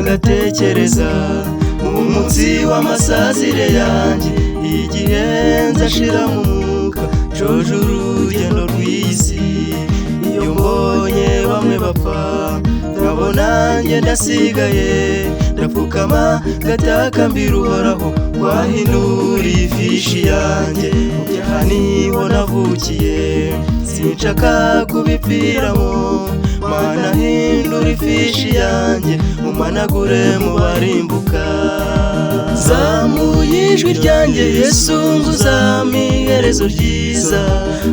ngatekereza umunsi w'amasazire yanjye, igihe nzashira mu mwuka nshoje urugendo rw'isi. Iyo mbonye bamwe bapfa nkabona njye ndasigaye, ndapfukama ngatakambira Uhoraho wahindura ifishi yanjye. Mu byaha niho navukiye sinshaka kubipfiramo, Mana hindura ifishi yanjye umanagure mu barimbuka. Zamuye ijwi ryanjye Yesu nguzampa iherezo ryiza,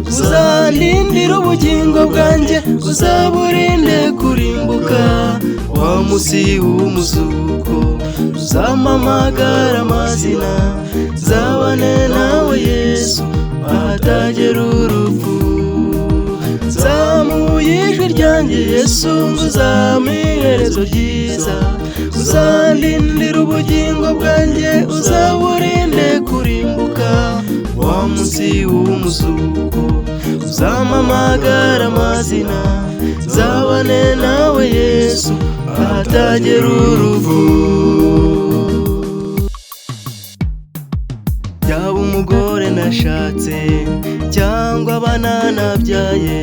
uzandindira ubugingo bwanjye uzaburinde kurimbuka. Wa munsi w'umuzuko uzampamagara amazina, nzabane nawe Yesu ahatagera urupfu. Zamuye ijwi ryanjye Yesu nguzampa iherezo ryiza, uzandindira ubugingo bwanjye uzaburinde kurimbuka. Wa munsi w'umuzuko uzampamagara amazina, nzabane nawe Yesu ahatagera urupfu. Yaba umugore nashatse cyangwa abana nabyaye,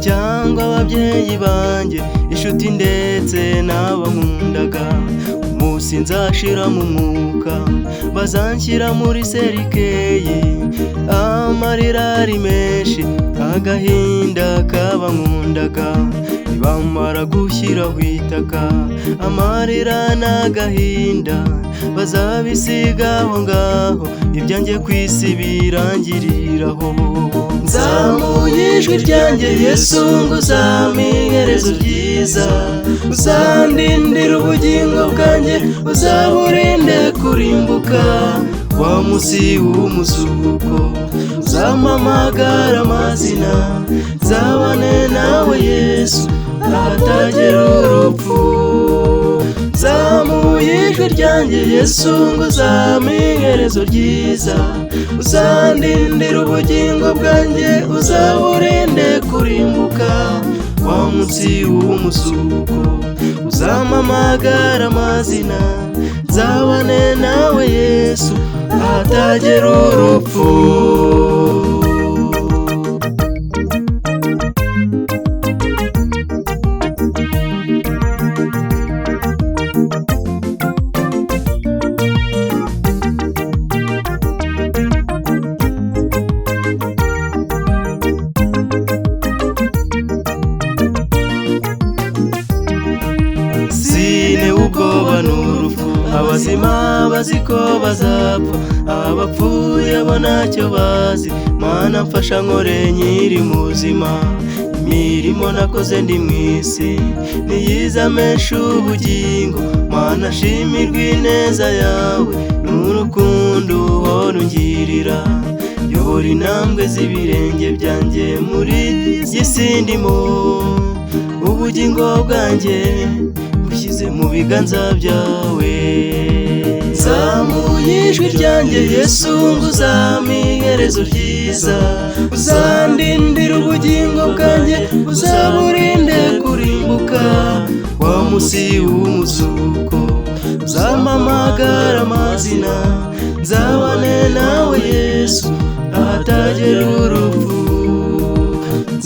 cyangwa ababyeyi banjye, inshuti ndetse n'abankundaga, umunsi nzashira mu mwuka bazanshyira muri serikeyi. Amarira ari menshi, agahinda k'abankundaga, nibamara gushyiraho itaka, amarira n'agahinda bazabisiga aho ngaho, ibyanjye ku isi birangiriraho. Zamuye ijwi ryanjye Yesu nguzampa iherezo ryiza, uzandindira ubugingo bwanjye uzaburinde kurimbuka. Wa munsi w'umuzuko uzampamagara amazina, nzabane nawe Yesu ahatagera urupfu. Zamuye ijwi ryanjye Yesu nguzampa iherezo ryiza, uzandindira ubugingo bwanjye uzaburinde kurimbuka. Wa munsi w'umuzuko uzampamagara amazina, nzabane nawe Yesu ahatagera urupfu. Sine ubwoba n'urupfu, abazima baziko bazapfa, abapfuye bo ntacyo bazi. Mana mfasha nkore nkiri muzima, imirimo nakoze ndi mu isi niyizamesha ubugingo. Mana shimirwa ineza yawe n'urukundo uhora ungirira, yobora intambwe z'ibirenge byanjye muri iyi si ndimo. Ubugingo bwanjye bushyize mu biganza byawe. Zamuye ijwi ryanjye Yesu nguzampa iherezo ryiza, uzandindira ubugingo bwanjye uzaburinde kurimbuka. Wa munsi w'umuzuko uzampamagara amazina, nzabane nawe Yesu ahatagera urupfu.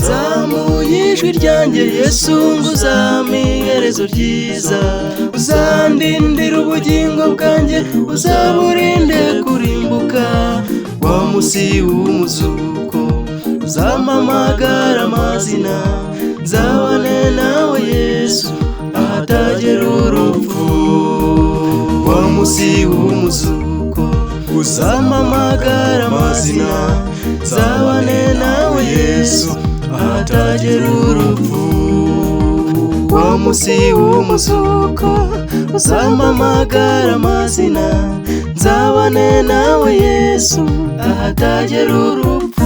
Zamuye ijwi ryanjye Yesu nguzampa iherezo ryiza, uzandindira ubugingo bwanjye uzaburinde kurimbuka. Wa munsi w'umuzuko uzampamagara amazina, nzabane nawe Yesu ahatagera urupfu. Wa munsi w'umuzuko uzampamagara amazina, nzabane nawe Yesu ahatagera urupfu. Wa munsi w'umuzuko uzampamagara amazina, nzabane nawe Yesu ahatagera urupfu.